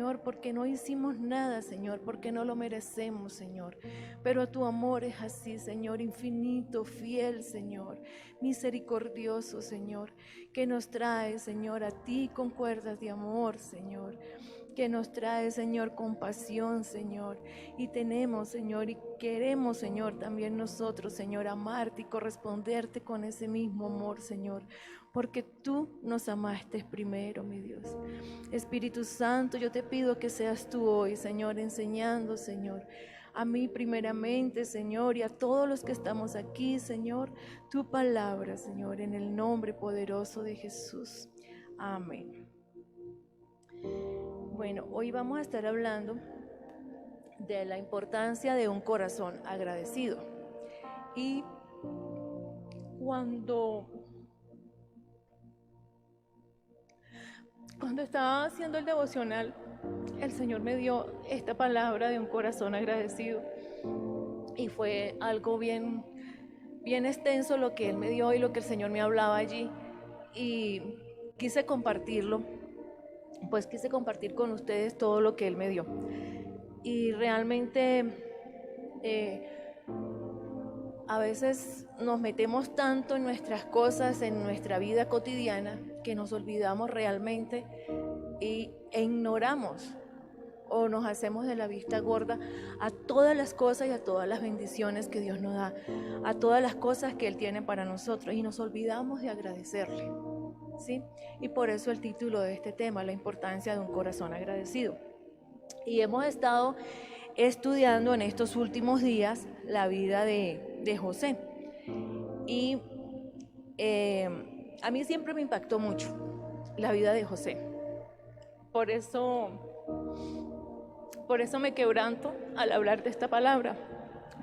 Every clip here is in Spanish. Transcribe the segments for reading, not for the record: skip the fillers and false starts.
Señor, porque no hicimos nada, Señor, porque no lo merecemos, Señor. Pero tu amor es así, Señor, infinito, fiel, Señor, misericordioso, Señor, que nos trae, Señor, a ti con cuerdas de amor, Señor, que nos trae, Señor, compasión, Señor, y tenemos, Señor, y queremos, Señor, también nosotros, Señor, amarte y corresponderte con ese mismo amor, Señor, porque tú nos amaste primero, mi Dios. Espíritu Santo, yo te pido que seas tú hoy, Señor, enseñando, Señor, a mí primeramente, Señor, y a todos los que estamos aquí, Señor, tu palabra, Señor, en el nombre poderoso de Jesús. Amén. Bueno, hoy vamos a estar hablando de la importancia de un corazón agradecido. Y cuando estaba haciendo el devocional, el Señor me dio esta palabra de un corazón agradecido. Y fue algo bien extenso lo que Él me dio y lo que el Señor me hablaba allí. Y quise compartirlo, pues quise compartir con ustedes todo lo que Él me dio. Y realmente a veces nos metemos tanto en nuestras cosas, en nuestra vida cotidiana, que nos olvidamos realmente e ignoramos o nos hacemos de la vista gorda a todas las cosas y a todas las bendiciones que Dios nos da, a todas las cosas que Él tiene para nosotros, y nos olvidamos de agradecerle, ¿sí? Y por eso el título de este tema, la importancia de un corazón agradecido. Y hemos estado estudiando en estos últimos días la vida de José. Y a mí siempre me impactó mucho la vida de José. Por eso me quebranto al hablar de esta palabra,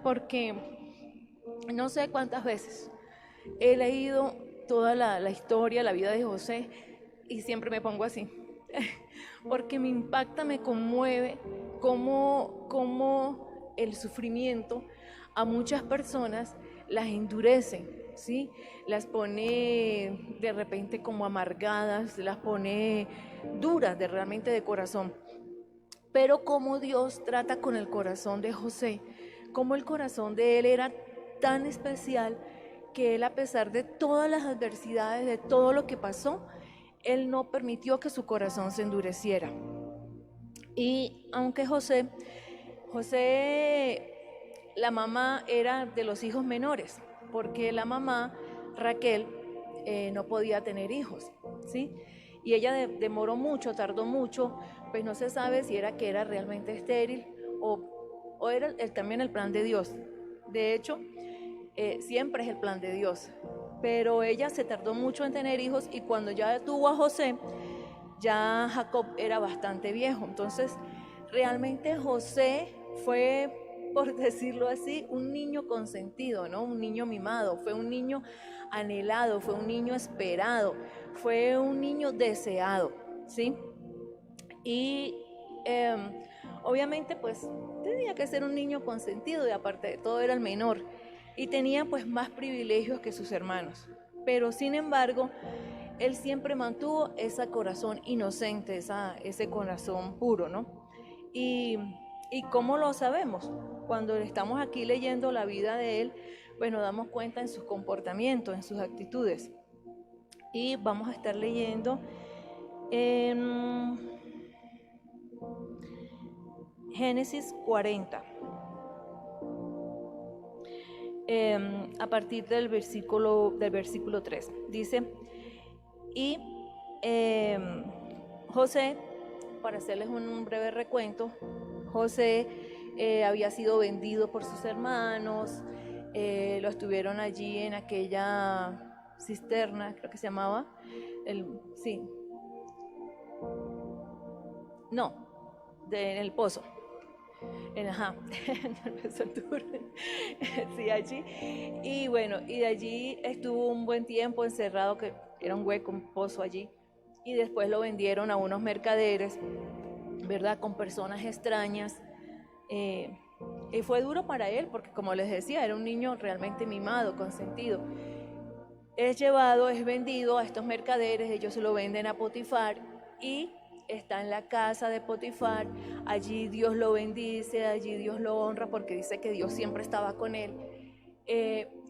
porque no sé cuántas veces he leído toda la historia, la vida de José, y siempre me pongo así, porque me impacta, me conmueve cómo el sufrimiento a muchas personas las endurece, ¿sí? Las pone de repente como amargadas, las pone duras realmente de corazón. Pero cómo Dios trata con el corazón de José, cómo el corazón de él era tan especial que él, a pesar de todas las adversidades, de todo lo que pasó, él no permitió que su corazón se endureciera. Y aunque José, la mamá era de los hijos menores, porque la mamá, Raquel, no podía tener hijos, ¿sí? Y ella demoró mucho, tardó mucho, pues no se sabe si era que era realmente estéril o era también el plan de Dios. De hecho, siempre es el plan de Dios. Pero ella se tardó mucho en tener hijos, y cuando ya tuvo a José, ya Jacob era bastante viejo. Entonces, realmente José fue, por decirlo así, un niño consentido, ¿no? Un niño mimado, fue un niño anhelado, fue un niño esperado, fue un niño deseado, ¿sí? Y obviamente pues tenía que ser un niño consentido, y aparte de todo era el menor, y tenía pues más privilegios que sus hermanos. Pero sin embargo, él siempre mantuvo ese corazón inocente, ese corazón puro, ¿no? ¿Y cómo lo sabemos? Cuando estamos aquí leyendo la vida de él, pues nos damos cuenta en sus comportamientos, en sus actitudes. Y vamos a estar leyendo en Génesis 40. A partir del versículo 3. Dice, y José, para hacerles un breve recuento, José había sido vendido por sus hermanos, lo estuvieron allí en aquella cisterna, creo que se llamaba, en el pozo. Sí, allí. Y bueno, y de allí estuvo un buen tiempo encerrado, que era un hueco, un pozo allí. Y después lo vendieron a unos mercaderes, ¿verdad? Con personas extrañas. Y fue duro para él, porque como les decía, era un niño realmente mimado, consentido. Es vendido a estos mercaderes, ellos se lo venden a Potifar, y está en la casa de Potifar, allí Dios lo bendice, allí Dios lo honra porque dice que Dios siempre estaba con él.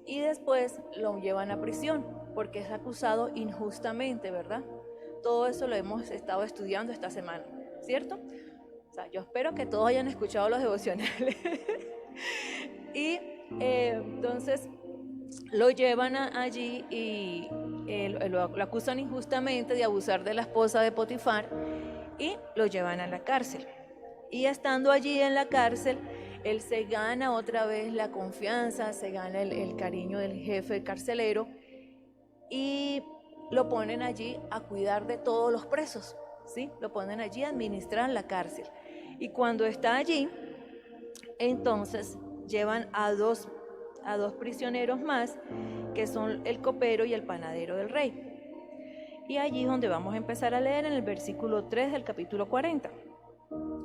Y después lo llevan a prisión porque es acusado injustamente, ¿verdad? Todo eso lo hemos estado estudiando esta semana, ¿cierto? O sea, yo espero que todos hayan escuchado los devocionales. Y entonces lo llevan allí y lo acusan injustamente de abusar de la esposa de Potifar y lo llevan a la cárcel. Y estando allí en la cárcel, él se gana otra vez la confianza, se gana el cariño del jefe carcelero y lo ponen allí a cuidar de todos los presos, ¿sí? Lo ponen allí a administrar la cárcel. Y cuando está allí, entonces llevan a dos prisioneros más, que son el copero y el panadero del rey. Y allí es donde vamos a empezar a leer en el versículo 3 del capítulo 40.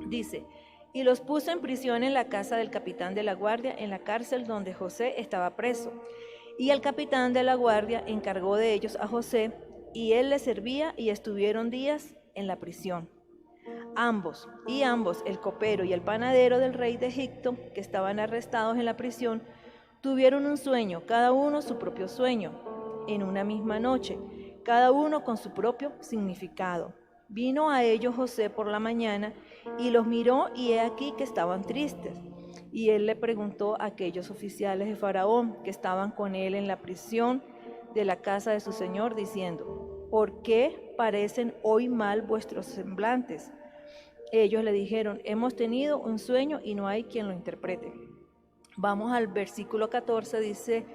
Dice: y los puso en prisión en la casa del capitán de la guardia, en la cárcel donde José estaba preso. Y el capitán de la guardia encargó de ellos a José, y él les servía, y estuvieron días en la prisión. Ambos, el copero y el panadero del rey de Egipto, que estaban arrestados en la prisión, tuvieron un sueño, cada uno su propio sueño, en una misma noche, cada uno con su propio significado. Vino a ellos José por la mañana y los miró, y he aquí que estaban tristes. Y él le preguntó a aquellos oficiales de Faraón que estaban con él en la prisión de la casa de su señor, diciendo: ¿por qué parecen hoy mal vuestros semblantes? Ellos le dijeron: hemos tenido un sueño y no hay quien lo interprete. Vamos al versículo 14, dice,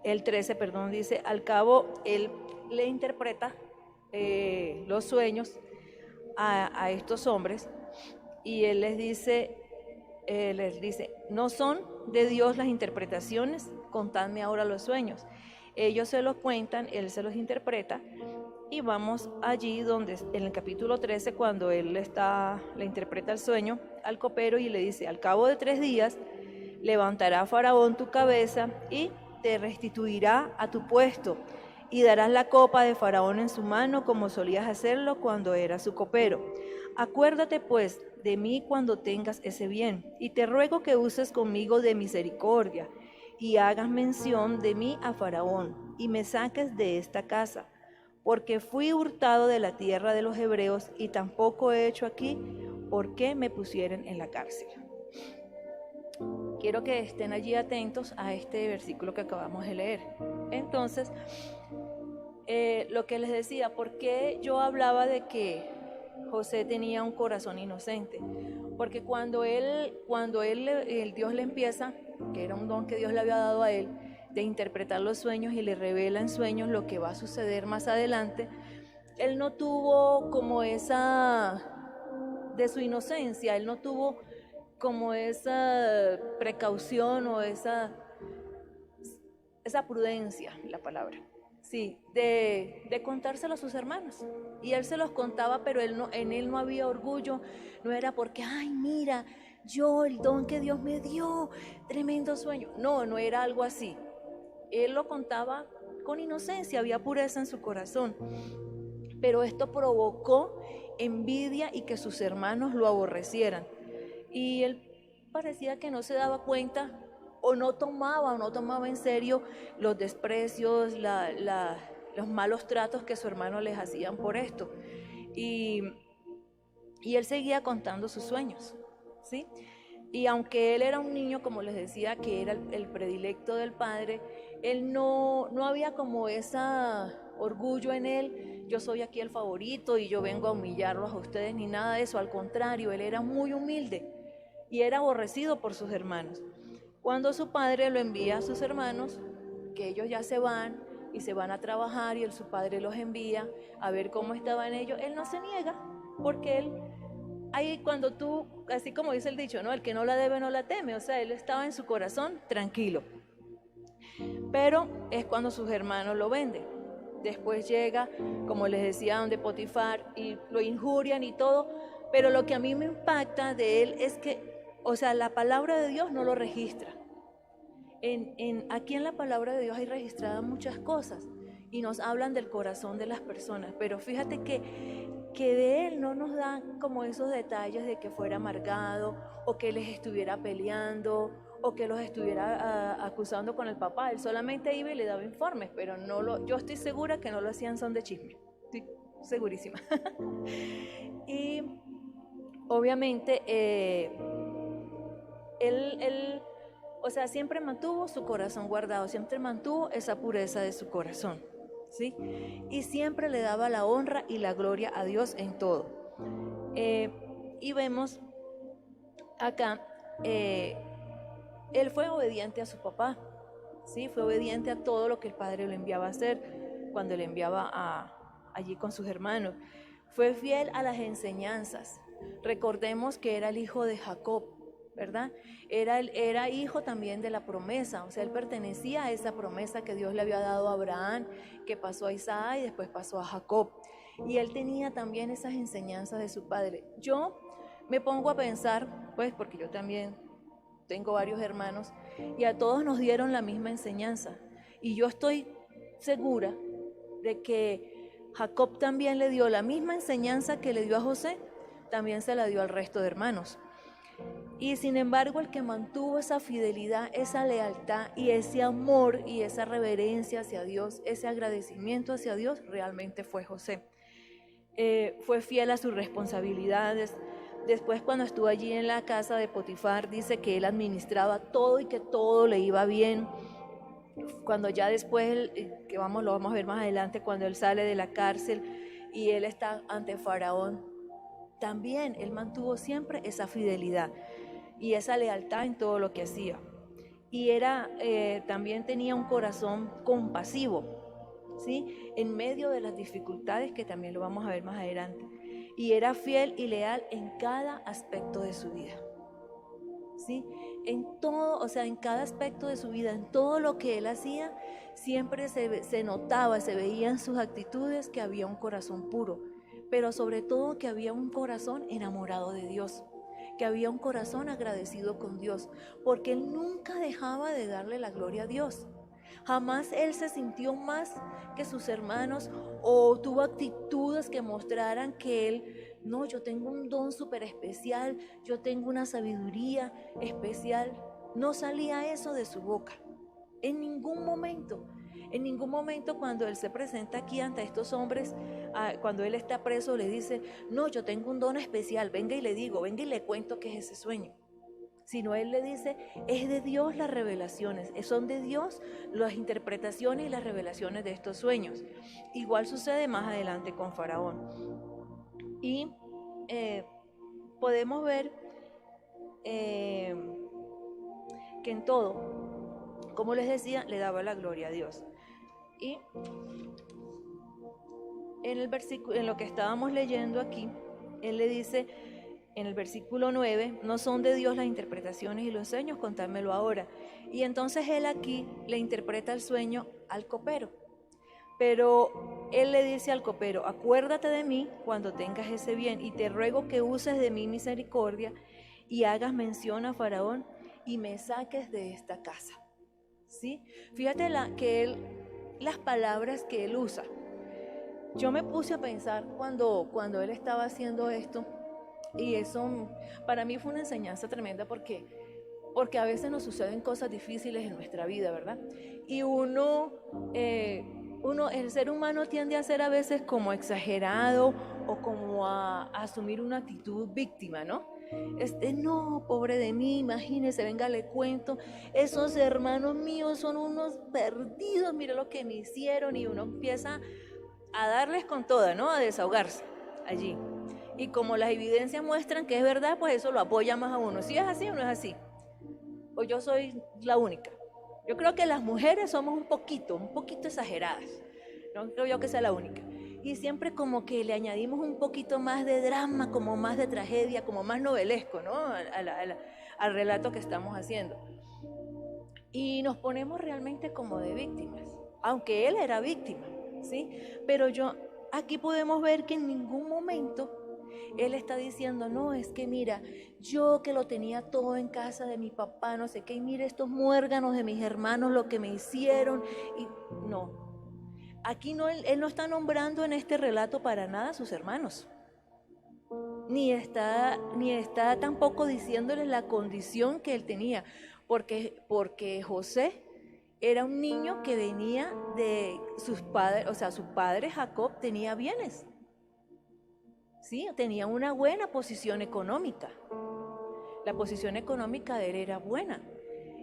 el 13, perdón, dice: al cabo él le interpreta los sueños a estos hombres, y él les dice, no son de Dios las interpretaciones, contadme ahora los sueños. Ellos se los cuentan, él se los interpreta, y vamos allí donde en el capítulo 13, cuando él le interpreta el sueño al copero y le dice: al cabo de 3 días levantará Faraón tu cabeza y te restituirá a tu puesto, y darás la copa de Faraón en su mano, como solías hacerlo cuando eras su copero. Acuérdate pues de mí cuando tengas ese bien, y te ruego que uses conmigo de misericordia, y hagas mención de mí a Faraón, y me saques de esta casa, porque fui hurtado de la tierra de los hebreos, y tampoco he hecho aquí porque me pusieren en la cárcel. Quiero que estén allí atentos a este versículo que acabamos de leer. Entonces, lo que les decía, ¿por qué yo hablaba de que José tenía un corazón inocente? Porque cuando Dios le empieza, que era un don que Dios le había dado a él, de interpretar los sueños, y le revela en sueños lo que va a suceder más adelante, él no tuvo como de su inocencia, él no tuvo como esa precaución o esa prudencia, la palabra, sí, de contárselo a sus hermanos. Y él se los contaba, pero en él no había orgullo, no era porque, ay, mira, yo el don que Dios me dio, tremendo sueño. No era algo así. Él lo contaba con inocencia, había pureza en su corazón. Pero esto provocó envidia y que sus hermanos lo aborrecieran. Y él parecía que no se daba cuenta, o no tomaba en serio los desprecios, los malos tratos que su hermano les hacían por esto. Y él seguía contando sus sueños, ¿sí? Y aunque él era un niño, como les decía, que era el predilecto del padre, él no había como ese orgullo en él: yo soy aquí el favorito y yo vengo a humillarlos a ustedes, ni nada de eso. Al contrario, él era muy humilde y era aborrecido por sus hermanos. Cuando su padre lo envía a sus hermanos, que ellos ya se van y se van a trabajar, y su padre los envía a ver cómo estaban ellos, él no se niega, porque él, ahí cuando tú, así como dice el dicho, ¿no? El que no la debe no la teme. O sea, él estaba en su corazón tranquilo. Pero es cuando sus hermanos lo venden. Después llega, como les decía, donde Potifar, y lo injurian y todo. Pero lo que a mí me impacta de él es que, o sea, la palabra de Dios no lo registra. Aquí en la palabra de Dios hay registradas muchas cosas y nos hablan del corazón de las personas. Pero fíjate que que de él no nos dan como esos detalles de que fuera amargado o que les estuviera peleando o que los estuviera acusando con el papá. Él solamente iba y le daba informes, pero yo estoy segura que no lo hacían son de chisme, estoy segurísima. Y obviamente él, o sea, siempre mantuvo su corazón guardado, siempre mantuvo esa pureza de su corazón, ¿sí? Y siempre le daba la honra y la gloria a Dios en todo. Y vemos acá, él fue obediente a su papá, ¿sí? Fue obediente a todo lo que el padre le enviaba a hacer cuando le enviaba allí con sus hermanos. Fue fiel a las enseñanzas. Recordemos que era el hijo de Jacob, ¿verdad? Era hijo también de la promesa, o sea, él pertenecía a esa promesa que Dios le había dado a Abraham, que pasó a Isaac y después pasó a Jacob. Y él tenía también esas enseñanzas de su padre. Yo me pongo a pensar, pues porque yo también tengo varios hermanos, y a todos nos dieron la misma enseñanza. Y yo estoy segura de que Jacob también le dio la misma enseñanza que le dio a José, también se la dio al resto de hermanos. Y sin embargo, el que mantuvo esa fidelidad, esa lealtad y ese amor y esa reverencia hacia Dios, ese agradecimiento hacia Dios, realmente fue José. Fue fiel a sus responsabilidades. Después, cuando estuvo allí en la casa de Potifar, dice que él administraba todo y que todo le iba bien. Cuando ya después, que lo vamos a ver más adelante, cuando él sale de la cárcel y él está ante Faraón, también él mantuvo siempre esa fidelidad y esa lealtad en todo lo que hacía. Y también tenía un corazón compasivo, ¿sí? En medio de las dificultades, que también lo vamos a ver más adelante. Y era fiel y leal en cada aspecto de su vida, ¿sí? En todo, o sea, en cada aspecto de su vida, en todo lo que él hacía, siempre se notaba, se veía en sus actitudes que había un corazón puro, pero sobre todo que había un corazón enamorado de Dios, que había un corazón agradecido con Dios, porque él nunca dejaba de darle la gloria a Dios. Jamás él se sintió más que sus hermanos o tuvo actitudes que mostraran que él, no, yo tengo un don súper especial, yo tengo una sabiduría especial. No salía eso de su boca, en ningún momento. En ningún momento cuando él se presenta aquí ante estos hombres, cuando él está preso, le dice, no, yo tengo un don especial, venga y le digo, venga y le cuento qué es ese sueño. Sino él le dice, es de Dios las revelaciones, son de Dios las interpretaciones y las revelaciones de estos sueños. Igual sucede más adelante con Faraón. Y podemos ver que en todo, como les decía, le daba la gloria a Dios. Y en el versículo, en lo que estábamos leyendo aquí, él le dice en el versículo 9, no son de Dios las interpretaciones y los sueños, contármelo ahora. Y entonces él aquí le interpreta el sueño al copero. Pero él le dice al copero, acuérdate de mí cuando tengas ese bien y te ruego que uses de mi misericordia y hagas mención a Faraón y me saques de esta casa. ¿Sí? Fíjate las palabras que él usa. Yo me puse a pensar cuando él estaba haciendo esto, y eso para mí fue una enseñanza tremenda porque a veces nos suceden cosas difíciles en nuestra vida, ¿verdad? Y el ser humano tiende a ser a veces como exagerado o como a asumir una actitud víctima, ¿no? No, pobre de mí, imagínese, venga, le cuento, esos hermanos míos son unos perdidos, mire lo que me hicieron, y uno empieza a darles con toda, ¿no? A desahogarse allí. Y como las evidencias muestran que es verdad, pues eso lo apoya más a uno. ¿Sí es así o no es así? O yo soy la única. Yo creo que las mujeres somos un poquito exageradas. No creo yo que sea la única. Y siempre como que le añadimos un poquito más de drama, como más de tragedia, como más novelesco, ¿no? Al relato que estamos haciendo. Y nos ponemos realmente como de víctimas, aunque él era víctima, ¿sí? Pero aquí podemos ver que en ningún momento él está diciendo, no, es que mira, yo que lo tenía todo en casa de mi papá, no sé qué, y mira estos muérganos de mis hermanos, lo que me hicieron, y no. Aquí no, él no está nombrando en este relato para nada a sus hermanos, ni está tampoco diciéndole la condición que él tenía, porque José era un niño que venía de sus padres, o sea, su padre Jacob tenía bienes, ¿sí? Tenía una buena posición económica. La posición económica de él era buena.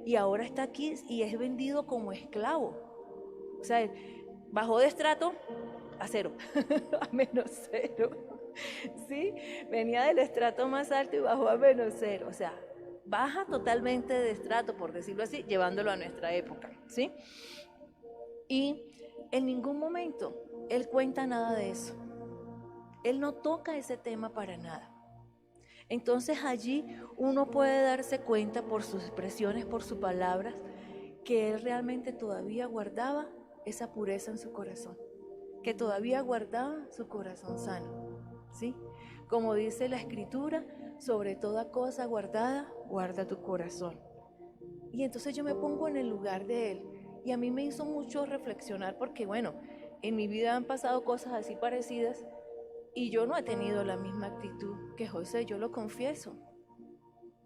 Y ahora está aquí y es vendido como esclavo. O sea, él bajó de estrato a cero, a -0. ¿Sí? Venía del estrato más alto y bajó a -0. O sea, baja totalmente de estrato, por decirlo así, llevándolo a nuestra época. ¿Sí? Y en ningún momento él cuenta nada de eso. Él no toca ese tema para nada. Entonces allí uno puede darse cuenta por sus expresiones, por sus palabras, que él realmente todavía guardaba esa pureza en su corazón, que todavía guardaba su corazón sano, ¿sí? Como dice la Escritura, sobre toda cosa guardada, guarda tu corazón. Y entonces yo me pongo en el lugar de él y a mí me hizo mucho reflexionar porque, bueno, en mi vida han pasado cosas así parecidas y yo no he tenido la misma actitud que José, yo lo confieso.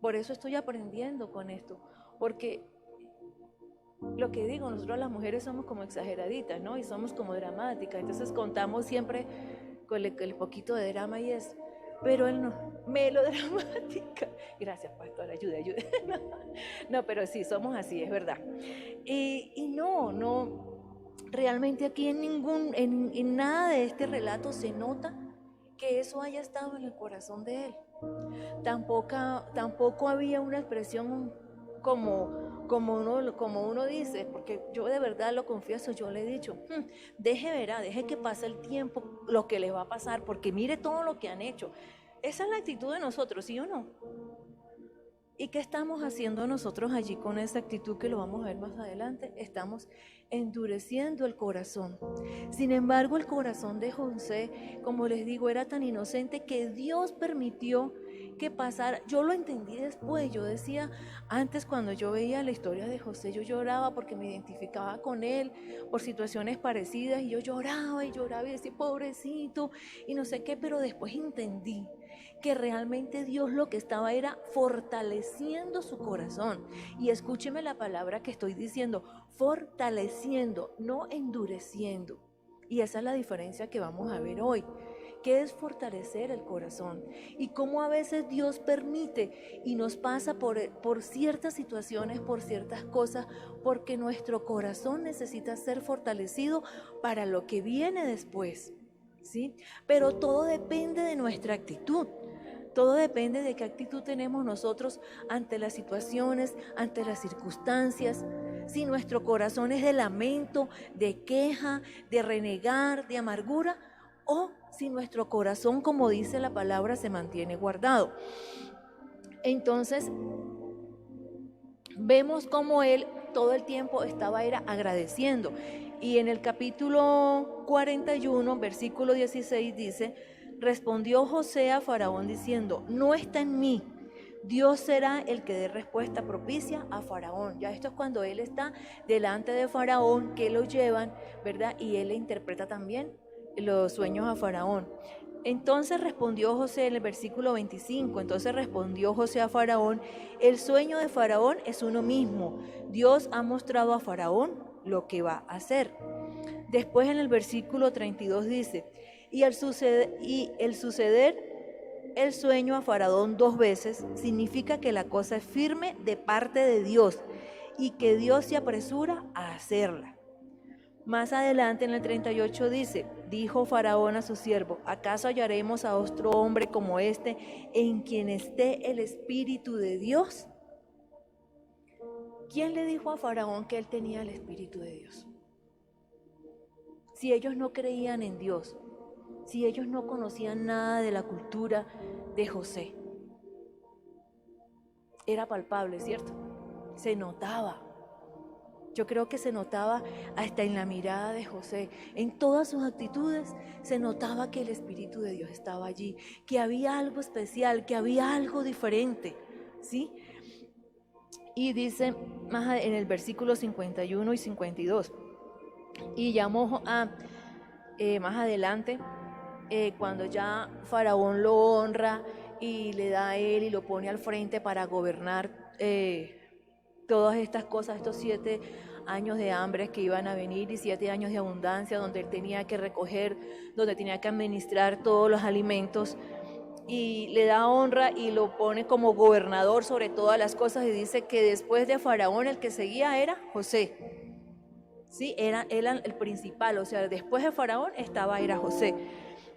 Por eso estoy aprendiendo con esto, porque lo que digo, nosotros las mujeres somos como exageraditas, ¿no? Y somos como dramáticas, entonces contamos siempre con el poquito de drama y eso, pero él no, melodramática. Gracias, pastor, ayude. No, pero sí, somos así, es verdad. Y no, realmente aquí en nada de este relato se nota que eso haya estado en el corazón de él. Tampoco había una expresión como uno dice, porque yo de verdad lo confieso, yo le he dicho, deje que pase el tiempo, lo que le va a pasar, porque mire todo lo que han hecho. Esa es la actitud de nosotros, ¿sí o no? ¿Y qué estamos haciendo nosotros allí con esa actitud que lo vamos a ver más adelante? Estamos endureciendo el corazón. Sin embargo, el corazón de José, como les digo, era tan inocente que Dios permitió que pasara. Yo lo entendí después. Yo decía, antes cuando yo veía la historia de José, yo lloraba porque me identificaba con él por situaciones parecidas y yo lloraba y decía, pobrecito y no sé qué, pero después entendí que realmente Dios lo que estaba era fortaleciendo su corazón. Y escúcheme la palabra que estoy diciendo, fortaleciendo, no endureciendo. Y esa es la diferencia que vamos a ver hoy. ¿Qué es fortalecer el corazón? Y cómo a veces Dios permite y nos pasa por ciertas situaciones, por ciertas cosas, porque nuestro corazón necesita ser fortalecido para lo que viene después, ¿sí? Pero todo depende de nuestra actitud. Todo depende de qué actitud tenemos nosotros ante las situaciones, ante las circunstancias. Si nuestro corazón es de lamento, de queja, de renegar, de amargura, o si nuestro corazón, como dice la palabra, se mantiene guardado. Entonces, vemos cómo él todo el tiempo era agradeciendo. Y en el capítulo 41, versículo 16 dice, respondió José a Faraón diciendo, no está en mí, Dios será el que dé respuesta propicia a Faraón. Ya esto es cuando él está delante de Faraón, que lo llevan, ¿verdad? Y él le interpreta también los sueños a Faraón. Entonces respondió José en el versículo 25, entonces respondió José a Faraón, el sueño de Faraón es uno mismo, Dios ha mostrado a Faraón lo que va a hacer. Después en el versículo 32 dice, y el suceder el sueño a Faraón 2 veces significa que la cosa es firme de parte de Dios y que Dios se apresura a hacerla. Más adelante en el 38 dice, dijo Faraón a su siervo, ¿acaso hallaremos a otro hombre como este en quien esté el Espíritu de Dios? ¿Quién le dijo a Faraón que él tenía el Espíritu de Dios? Si ellos no creían en Dios, si ellos no conocían nada de la cultura de José. Era palpable, ¿cierto? Se notaba. Yo creo que se notaba hasta en la mirada de José, en todas sus actitudes se notaba que el Espíritu de Dios estaba allí, que había algo especial, que había algo diferente, ¿sí? Y dice más en el versículo 51 y 52, y llamó más adelante, cuando ya Faraón lo honra y le da a él y lo pone al frente para gobernar todas estas cosas, estos 7 años de hambre que iban a venir y 7 años de abundancia, donde él tenía que recoger, donde tenía que administrar todos los alimentos, y le da honra y lo pone como gobernador sobre todas las cosas, y dice que después de Faraón el que seguía era José. Sí, era el principal, o sea, después de Faraón era José.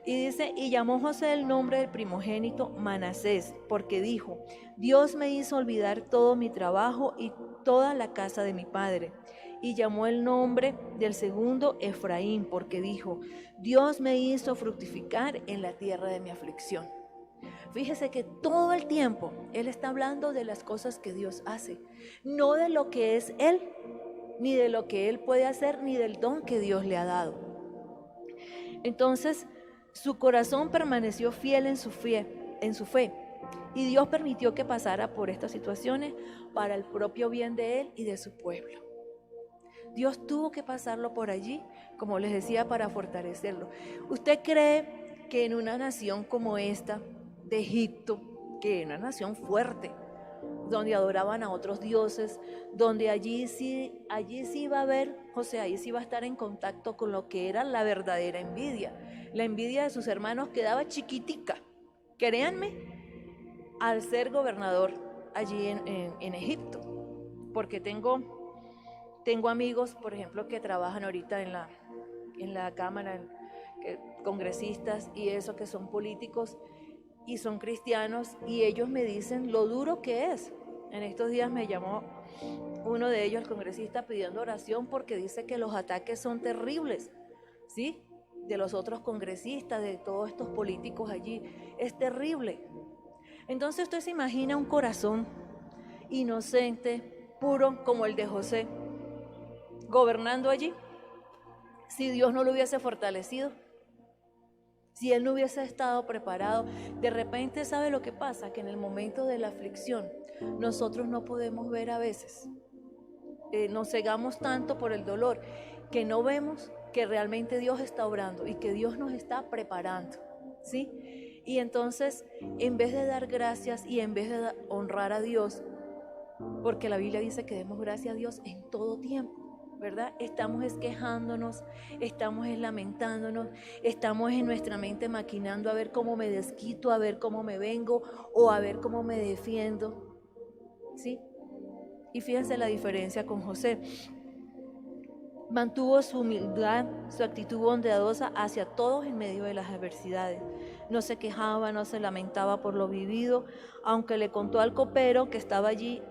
Y dice, y llamó José el nombre del primogénito Manasés, porque dijo, Dios me hizo olvidar todo mi trabajo y toda la casa de mi padre. Y llamó el nombre del segundo Efraín, porque dijo, Dios me hizo fructificar en la tierra de mi aflicción. Fíjese que todo el tiempo él está hablando de las cosas que Dios hace, no de lo que es él, ni de lo que él puede hacer, ni del don que Dios le ha dado. Entonces, su corazón permaneció fiel en su fe, y Dios permitió que pasara por estas situaciones para el propio bien de él y de su pueblo. Dios tuvo que pasarlo por allí, como les decía, para fortalecerlo. ¿Usted cree que en una nación como esta, de Egipto, que es una nación fuerte, donde adoraban a otros dioses, donde allí sí iba a haber, o sea, allí sí iba a estar en contacto con lo que era la verdadera envidia? La envidia de sus hermanos quedaba chiquitica, créanme, al ser gobernador allí en Egipto, porque tengo amigos, por ejemplo, que trabajan ahorita en la Cámara, congresistas y eso, que son políticos y son cristianos, y ellos me dicen lo duro que es. En estos días me llamó uno de ellos, el congresista, pidiendo oración porque dice que los ataques son terribles, ¿sí? De los otros congresistas, de todos estos políticos allí, es terrible. Entonces usted se imagina un corazón inocente, puro, como el de José, gobernando allí, si Dios no lo hubiese fortalecido, si él no hubiese estado preparado. De repente, ¿sabe lo que pasa? Que en el momento de la aflicción nosotros no podemos ver a veces, nos cegamos tanto por el dolor que no vemos que realmente Dios está obrando y que Dios nos está preparando, ¿sí? Y entonces, en vez de dar gracias y en vez de honrar a Dios, porque la Biblia dice que demos gracias a Dios en todo tiempo, ¿verdad? Estamos quejándonos, estamos lamentándonos, estamos en nuestra mente maquinando a ver cómo me desquito, a ver cómo me vengo o a ver cómo me defiendo, ¿sí? Y fíjense la diferencia con José. Mantuvo su humildad, su actitud bondadosa hacia todos en medio de las adversidades. No se quejaba, no se lamentaba por lo vivido, aunque le contó al copero que estaba allí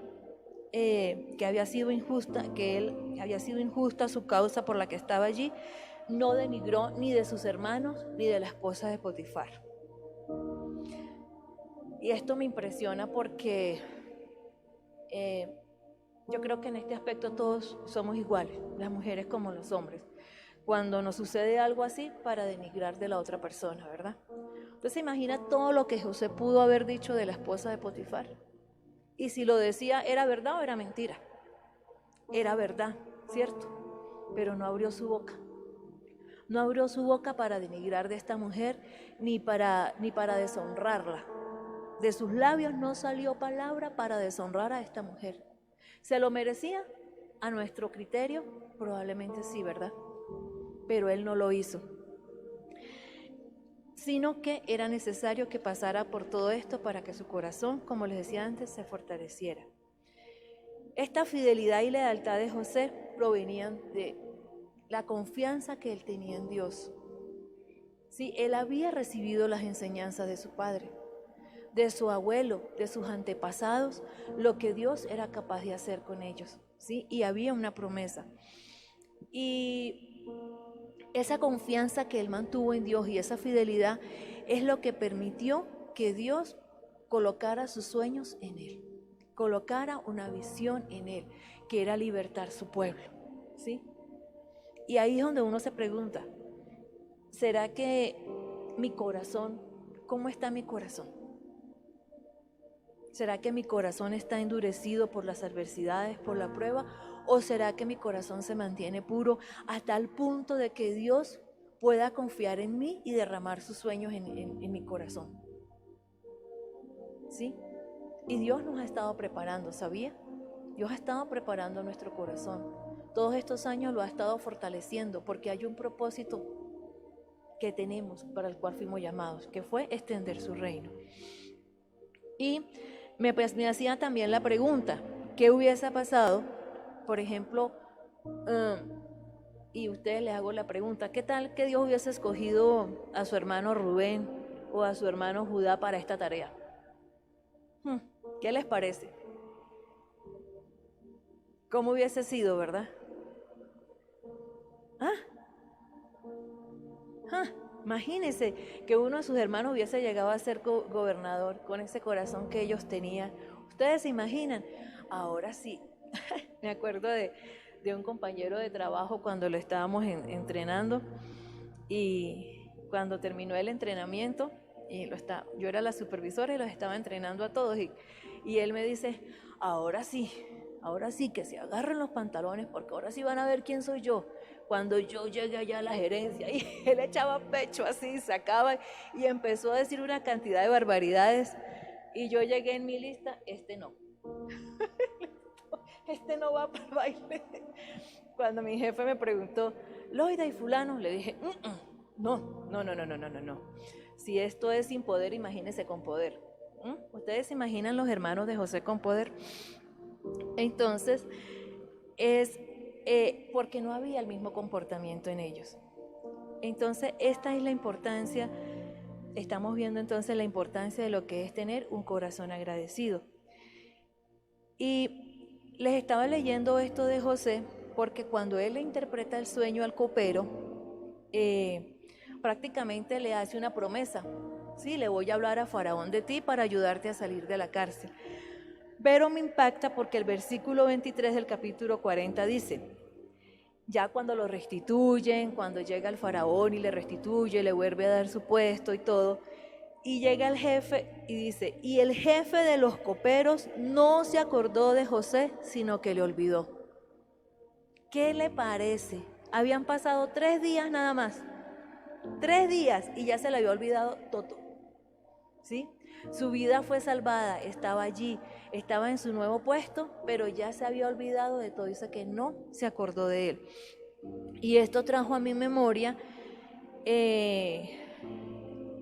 que había sido injusta, que él había sido injusta su causa por la que estaba allí, no denigró ni de sus hermanos ni de la esposa de Potifar. Y esto me impresiona porque yo creo que en este aspecto todos somos iguales, las mujeres como los hombres, cuando nos sucede algo así para denigrar de la otra persona, ¿verdad? Entonces imagina todo lo que José pudo haber dicho de la esposa de Potifar. Y si lo decía, ¿era verdad o era mentira? Era verdad, ¿cierto? Pero no abrió su boca. No abrió su boca para denigrar de esta mujer, ni para deshonrarla. De sus labios no salió palabra para deshonrar a esta mujer. ¿Se lo merecía? A nuestro criterio, probablemente sí, ¿verdad? Pero él no lo hizo. Sino que era necesario que pasara por todo esto para que su corazón, como les decía antes, se fortaleciera. Esta fidelidad y lealtad de José provenían de la confianza que él tenía en Dios. Sí, él había recibido las enseñanzas de su padre, de su abuelo, de sus antepasados, lo que Dios era capaz de hacer con ellos, ¿sí? Y había una promesa. Y esa confianza que él mantuvo en Dios y esa fidelidad es lo que permitió que Dios colocara sus sueños en él, colocara una visión en él, que era libertar su pueblo, ¿sí? Y ahí es donde uno se pregunta, ¿será que mi corazón, cómo está mi corazón? ¿Será que mi corazón está endurecido por las adversidades, por la prueba? ¿O será que mi corazón se mantiene puro a tal punto de que Dios pueda confiar en mí y derramar sus sueños en mi corazón. ¿Sí? Y Dios nos ha estado preparando, ¿sabía? Dios ha estado preparando nuestro corazón. Todos estos años lo ha estado fortaleciendo porque hay un propósito que tenemos para el cual fuimos llamados, que fue extender su reino. Y me hacía también la pregunta, ¿qué hubiese pasado? Por ejemplo, y ustedes les hago la pregunta, ¿qué tal que Dios hubiese escogido a su hermano Rubén o a su hermano Judá para esta tarea? ¿Qué les parece? ¿Cómo hubiese sido, verdad? Imagínense que uno de sus hermanos hubiese llegado a ser gobernador con ese corazón que ellos tenían. ¿Ustedes se imaginan? Ahora sí, me acuerdo de un compañero de trabajo cuando lo estábamos entrenando y cuando terminó el entrenamiento, y yo era la supervisora y los estaba entrenando a todos y él me dice, ahora sí que se agarren los pantalones porque ahora sí van a ver quién soy yo. Cuando yo llegué allá a la gerencia y él echaba pecho así, sacaba y empezó a decir una cantidad de barbaridades y yo llegué en mi lista, este no va para el baile. Cuando mi jefe me preguntó, Loida y fulano, le dije, no. Si esto es sin poder, imagínense con poder. ¿Ustedes se imaginan los hermanos de José con poder? Entonces, es porque no había el mismo comportamiento en ellos. Entonces, esta es la importancia, estamos viendo entonces la importancia de lo que es tener un corazón agradecido. Y les estaba leyendo esto de José, porque cuando él le interpreta el sueño al copero, prácticamente le hace una promesa. Sí, le voy a hablar a Faraón de ti para ayudarte a salir de la cárcel. Pero me impacta porque el versículo 23 del capítulo 40 dice, ya cuando lo restituyen, cuando llega el faraón y le restituye, le vuelve a dar su puesto y todo, y llega el jefe y dice, y el jefe de los coperos no se acordó de José, sino que le olvidó. ¿Qué le parece? Habían pasado 3 días nada más, 3 días y ya se le había olvidado todo. ¿Sí? Su vida fue salvada, estaba allí, estaba en su nuevo puesto, pero ya se había olvidado de todo, dice que no se acordó de él. Y esto trajo a mi memoria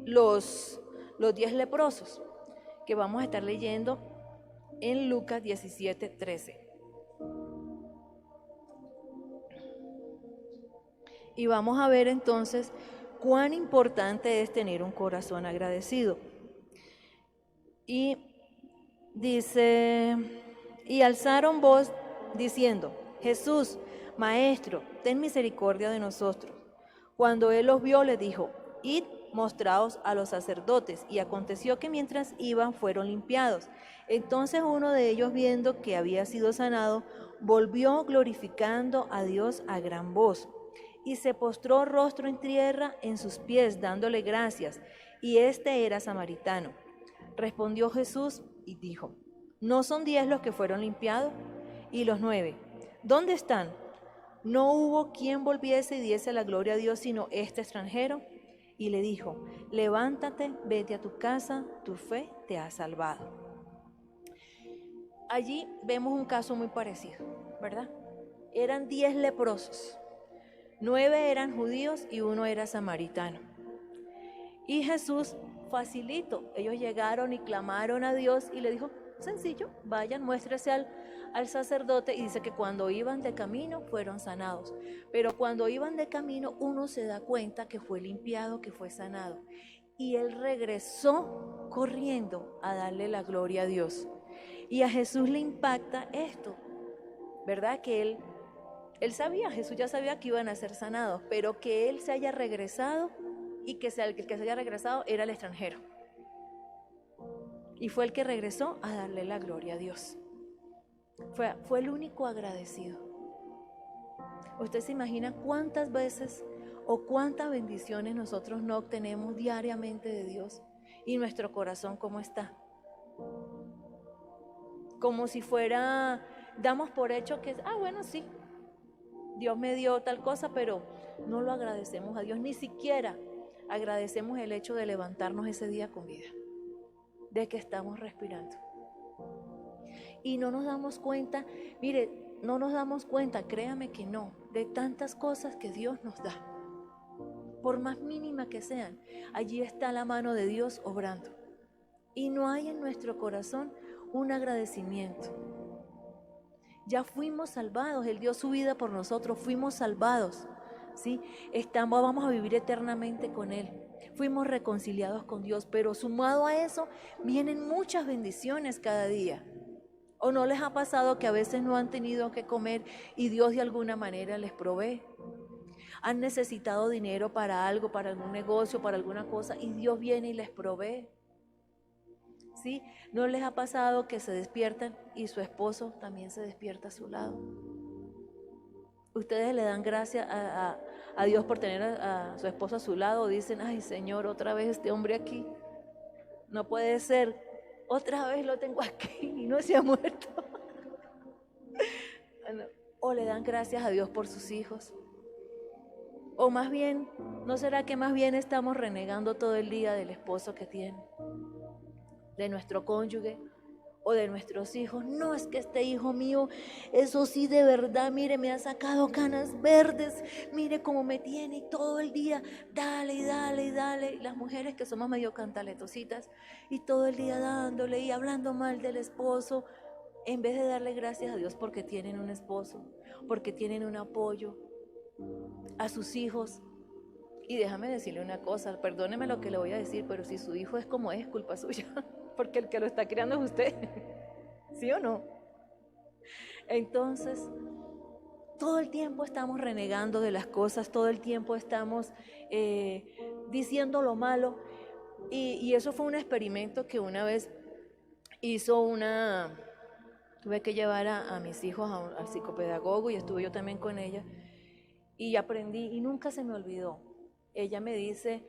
los 10 leprosos, que vamos a estar leyendo en Lucas 17:13. Y vamos a ver entonces cuán importante es tener un corazón agradecido. Y dice, y alzaron voz diciendo, Jesús, Maestro, ten misericordia de nosotros. Cuando él los vio, les dijo, id, mostraos a los sacerdotes. Y aconteció que mientras iban, fueron limpiados. Entonces uno de ellos, viendo que había sido sanado, volvió glorificando a Dios a gran voz. Y se postró rostro en tierra en sus pies, dándole gracias. Y este era samaritano. Respondió Jesús y dijo, ¿no son 10 los que fueron limpiados? ¿Y los 9? ¿Dónde están? No hubo quien volviese y diese la gloria a Dios, sino este extranjero. Y le dijo, levántate, vete a tu casa, tu fe te ha salvado. Allí vemos un caso muy parecido, ¿verdad? Eran 10 leprosos, 9 eran judíos y 1 era samaritano. Y Jesús, facilito, ellos llegaron y clamaron a Dios y le dijo, sencillo, vayan, muéstrese al sacerdote, y dice que cuando iban de camino fueron sanados. Pero cuando iban de camino uno se da cuenta que fue limpiado, que fue sanado. Y él regresó corriendo a darle la gloria a Dios. Y a Jesús le impacta esto, ¿verdad? Que él sabía, Jesús ya sabía que iban a ser sanados, pero que él se haya regresado y que el que se haya regresado era el extranjero. Y fue el que regresó a darle la gloria a Dios. Fue el único agradecido. ¿Usted se imagina cuántas veces o cuántas bendiciones nosotros no obtenemos diariamente de Dios? Y nuestro corazón, ¿cómo está? Como si fuera, damos por hecho que, bueno, sí, Dios me dio tal cosa, pero no lo agradecemos a Dios, ni siquiera agradecemos el hecho de levantarnos ese día con vida, de que estamos respirando. Y no nos damos cuenta, mire, no nos damos cuenta, créame que no, de tantas cosas que Dios nos da. Por más mínima que sean, allí está la mano de Dios obrando. Y no hay en nuestro corazón un agradecimiento. Ya fuimos salvados, Él dio su vida por nosotros, fuimos salvados, ¿sí? Vamos a vivir eternamente con Él. Fuimos reconciliados con Dios, pero sumado a eso vienen muchas bendiciones cada día. ¿O no les ha pasado que a veces no han tenido que comer y Dios de alguna manera les provee? Han necesitado dinero para algo, para algún negocio, para alguna cosa, y Dios viene y les provee. ¿Sí? ¿No les ha pasado que se despiertan y su esposo también se despierta a su lado? Ustedes le dan gracias a Dios por tener a su esposo a su lado, o dicen, ay Señor, otra vez este hombre aquí, no puede ser, otra vez lo tengo aquí y no se ha muerto. O le dan gracias a Dios por sus hijos. O más bien, ¿no será que más bien estamos renegando todo el día del esposo que tiene, de nuestro cónyuge o de nuestros hijos? No, es que este hijo mío, eso sí de verdad, mire, me ha sacado canas verdes, mire cómo me tiene y todo el día, dale y dale y dale. Y las mujeres que somos medio cantaletositas y todo el día dándole y hablando mal del esposo, en vez de darle gracias a Dios porque tienen un esposo, porque tienen un apoyo, a sus hijos. Y déjame decirle una cosa, perdóneme lo que le voy a decir, pero si su hijo es como es, culpa suya, porque el que lo está criando es usted, ¿sí o no? Entonces, todo el tiempo estamos renegando de las cosas, todo el tiempo estamos diciendo lo malo, y eso fue un experimento que una vez tuve que llevar a mis hijos al psicopedagogo y estuve yo también con ella, y aprendí y nunca se me olvidó. Ella me dice,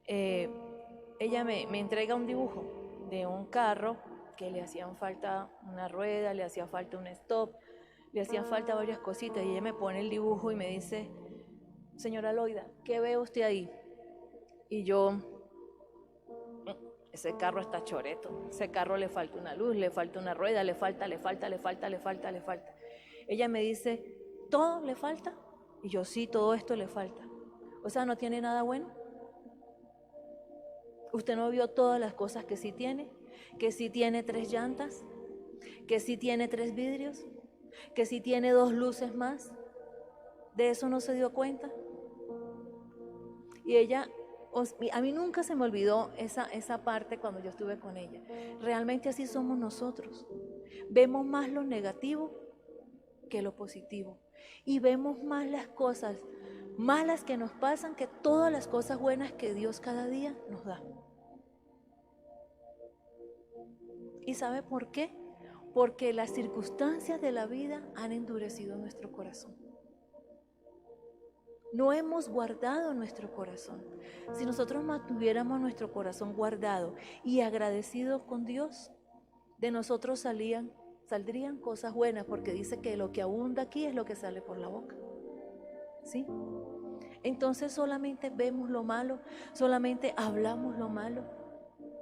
ella me entrega un dibujo de un carro que le hacían falta una rueda, le hacía falta un stop, le hacían falta varias cositas, y ella me pone el dibujo y me dice, señora Loida, ¿qué ve usted ahí? Y yo, ese carro está choreto, ese carro le falta una luz, le falta una rueda, le falta. Ella me dice, ¿todo le falta? Y yo, sí, todo esto le falta. O sea, ¿no tiene nada bueno? ¿Usted no vio todas las cosas que sí tiene? Que sí tiene 3 llantas, que sí tiene 3 vidrios, que sí tiene 2 luces más. ¿De eso no se dio cuenta? Y ella, a mí nunca se me olvidó esa parte cuando yo estuve con ella. Realmente así somos nosotros. Vemos más lo negativo que lo positivo. Y vemos más las cosas malas que nos pasan que todas las cosas buenas que Dios cada día nos da. ¿Y sabe por qué? Porque las circunstancias de la vida han endurecido nuestro corazón. No hemos guardado nuestro corazón. Si nosotros mantuviéramos nuestro corazón guardado y agradecido con Dios, de nosotros saldrían cosas buenas, porque dice que lo que abunda aquí es lo que sale por la boca. ¿Sí? Entonces solamente vemos lo malo, solamente hablamos lo malo.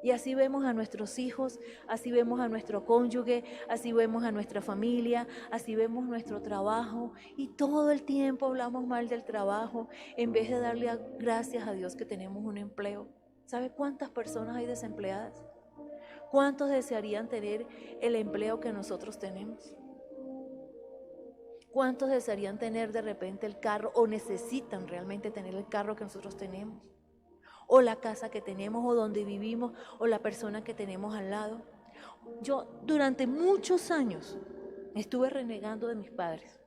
Y así vemos a nuestros hijos, así vemos a nuestro cónyuge, así vemos a nuestra familia, así vemos nuestro trabajo, y todo el tiempo hablamos mal del trabajo en vez de darle gracias a Dios que tenemos un empleo. ¿Sabe cuántas personas hay desempleadas? ¿Cuántos desearían tener el empleo que nosotros tenemos? ¿Cuántos desearían tener de repente el carro, o necesitan realmente tener el carro que nosotros tenemos? O la casa que tenemos, o donde vivimos, o la persona que tenemos al lado. Yo durante muchos años estuve renegando de mis padres.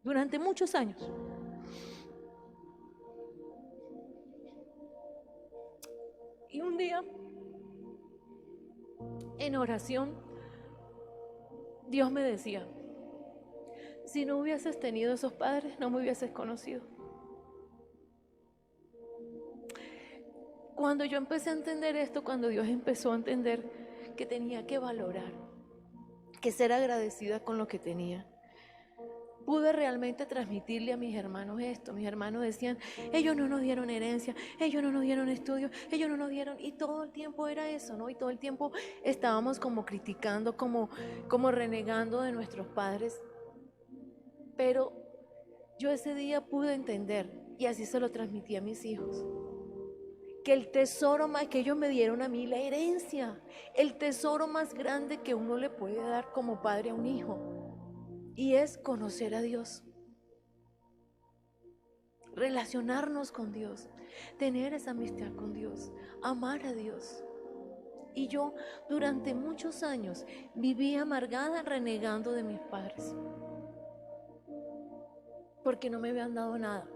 Durante muchos años. Y un día, en oración, Dios me decía, si no hubieses tenido esos padres, no me hubieses conocido. Cuando yo empecé a entender esto, cuando Dios empezó a entender que tenía que valorar, que ser agradecida con lo que tenía, pude realmente transmitirle a mis hermanos esto. Mis hermanos decían, ellos no nos dieron herencia, ellos no nos dieron estudios, ellos no nos dieron, y todo el tiempo era eso, ¿no? Y todo el tiempo estábamos como criticando, como renegando de nuestros padres. Pero yo ese día pude entender, y así se lo transmití a mis hijos, que el tesoro más que ellos me dieron a mí, la herencia, el tesoro más grande que uno le puede dar como padre a un hijo, y es conocer a Dios, relacionarnos con Dios, tener esa amistad con Dios, amar a Dios. Y yo durante muchos años viví amargada renegando de mis padres, porque no me habían dado nada,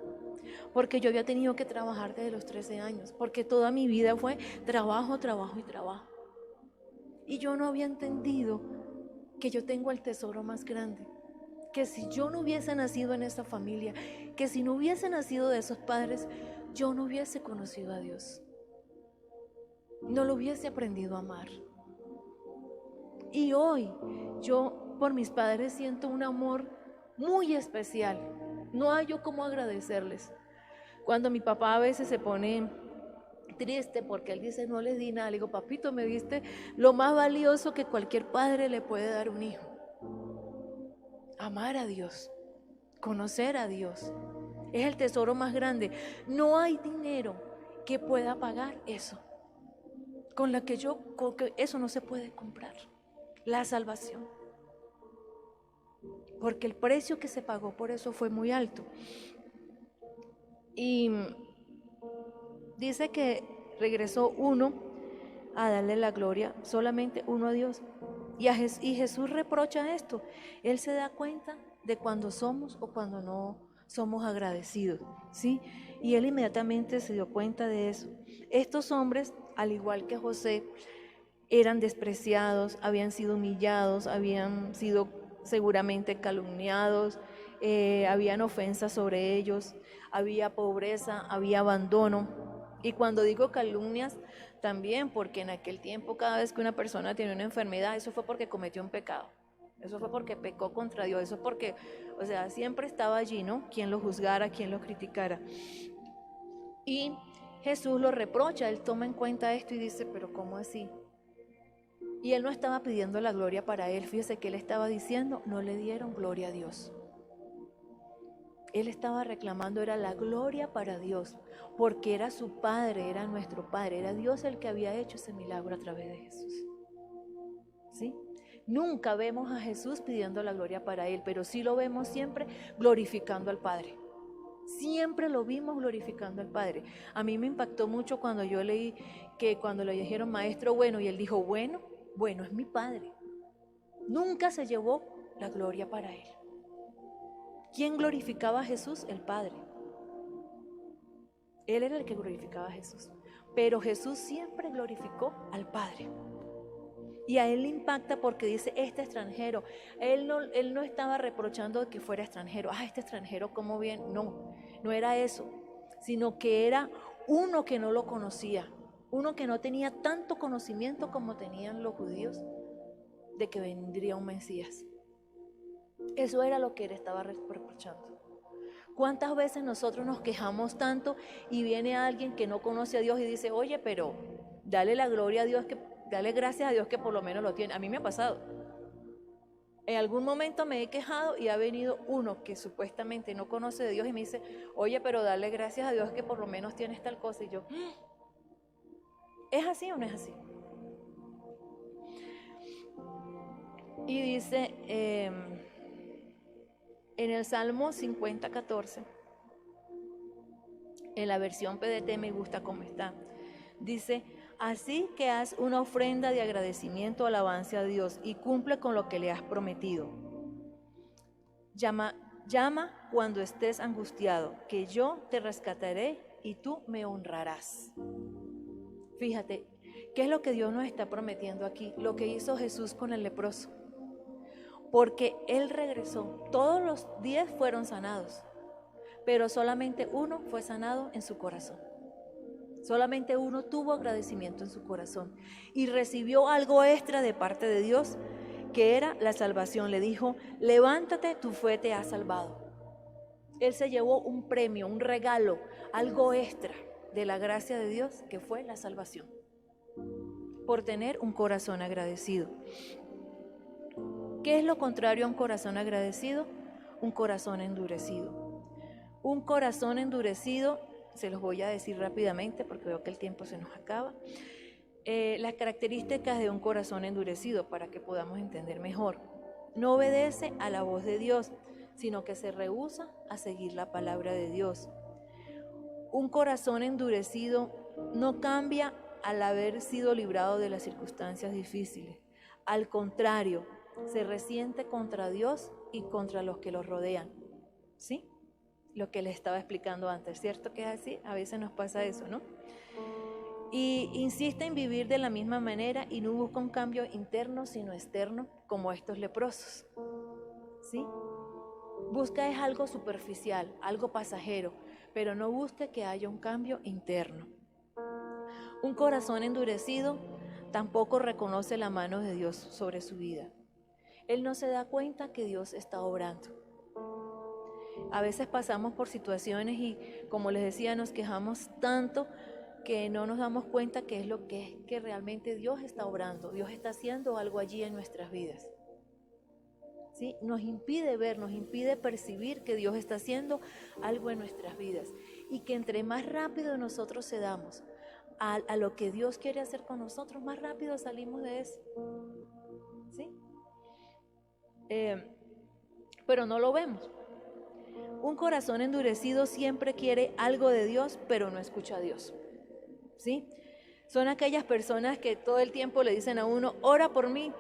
porque yo había tenido que trabajar desde los 13 años, porque toda mi vida fue trabajo, trabajo y trabajo. Y yo no había entendido que yo tengo el tesoro más grande, que si yo no hubiese nacido en esa familia, que si no hubiese nacido de esos padres, yo no hubiese conocido a Dios, no lo hubiese aprendido a amar. Y hoy yo por mis padres siento un amor muy especial, no hay yo cómo agradecerles. Cuando mi papá a veces se pone triste porque él dice no les di nada, le digo, papito, me diste lo más valioso que cualquier padre le puede dar a un hijo: amar a Dios, conocer a Dios. Es el tesoro más grande. No hay dinero que pueda pagar eso, con que eso no se puede comprar, la salvación, porque el precio que se pagó por eso fue muy alto. Y dice que regresó uno a darle la gloria, solamente uno a Dios. Y Jesús reprocha esto. Él se da cuenta de cuando somos o cuando no somos agradecidos, ¿sí? Y él inmediatamente se dio cuenta de eso. Estos hombres, al igual que José, eran despreciados, habían sido humillados, habían sido seguramente calumniados, habían ofensas sobre ellos, había pobreza, había abandono. Y cuando digo calumnias, también porque en aquel tiempo cada vez que una persona tiene una enfermedad, eso fue porque cometió un pecado, eso fue porque pecó contra Dios, eso porque, o sea, siempre estaba allí, ¿no? Quien lo juzgara, quien lo criticara. Y Jesús lo reprocha, él toma en cuenta esto y dice, pero ¿cómo así? Y él no estaba pidiendo la gloria para él, fíjese que él estaba diciendo, no le dieron gloria a Dios. Él estaba reclamando, era la gloria para Dios, porque era su Padre, era nuestro Padre, era Dios el que había hecho ese milagro a través de Jesús. ¿Sí? Nunca vemos a Jesús pidiendo la gloria para Él, pero sí lo vemos siempre glorificando al Padre. Siempre lo vimos glorificando al Padre. A mí me impactó mucho cuando yo leí que cuando le dijeron maestro bueno, y él dijo, bueno es mi Padre. Nunca se llevó la gloria para Él. ¿Quién glorificaba a Jesús? El Padre. Él era el que glorificaba a Jesús. Pero Jesús siempre glorificó al Padre. Y a él le impacta porque dice, este extranjero. Él no estaba reprochando de que fuera extranjero. Este extranjero, ¿cómo bien? No era eso. Sino que era uno que no lo conocía. Uno que no tenía tanto conocimiento como tenían los judíos de que vendría un Mesías. Eso era lo que él estaba reprochando. ¿Cuántas veces nosotros nos quejamos tanto y viene alguien que no conoce a Dios y dice, oye, pero dale la gloria a Dios, dale gracias a Dios que por lo menos lo tiene? A mí me ha pasado. En algún momento me he quejado y ha venido uno que supuestamente no conoce de Dios y me dice, oye, pero dale gracias a Dios que por lo menos tienes tal cosa. Y yo, ¿es así o no es así? Y dice en el Salmo 50:14, en la versión PDT me gusta cómo está, dice, así que haz una ofrenda de agradecimiento, alabanza a Dios y cumple con lo que le has prometido. Llama cuando estés angustiado, que yo te rescataré y tú me honrarás. Fíjate, ¿qué es lo que Dios nos está prometiendo aquí? Lo que hizo Jesús con el leproso. Porque él regresó, todos los 10 fueron sanados, pero solamente uno fue sanado en su corazón. Solamente uno tuvo agradecimiento en su corazón y recibió algo extra de parte de Dios que era la salvación. Le dijo, levántate, tu fe te ha salvado. Él se llevó un premio, un regalo, algo extra de la gracia de Dios, que fue la salvación, por tener un corazón agradecido. ¿Qué es lo contrario a un corazón agradecido? Un corazón endurecido. Un corazón endurecido, se los voy a decir rápidamente porque veo que el tiempo se nos acaba. Las características de un corazón endurecido para que podamos entender mejor. No obedece a la voz de Dios, sino que se rehúsa a seguir la palabra de Dios. Un corazón endurecido no cambia al haber sido librado de las circunstancias difíciles. Al contrario, se resiente contra Dios y contra los que los rodean. ¿Sí? Lo que les estaba explicando antes, ¿cierto que es así? A veces nos pasa eso, ¿no? Y insiste en vivir de la misma manera y no busca un cambio interno sino externo como estos leprosos. ¿Sí? Busca es algo superficial, algo pasajero, pero no busca que haya un cambio interno. Un corazón endurecido tampoco reconoce la mano de Dios sobre su vida. Él no se da cuenta que Dios está obrando. A veces pasamos por situaciones y, como les decía, nos quejamos tanto que no nos damos cuenta que es lo que es, que realmente Dios está obrando, Dios está haciendo algo allí en nuestras vidas. ¿Sí? Nos impide ver, nos impide percibir que Dios está haciendo algo en nuestras vidas y que entre más rápido nosotros cedamos a lo que Dios quiere hacer con nosotros, más rápido salimos de eso. ¿Sí? Pero no lo vemos. Un corazón endurecido siempre quiere algo de Dios, pero no escucha a Dios. ¿Sí? Son aquellas personas que todo el tiempo le dicen a uno, ora por mí,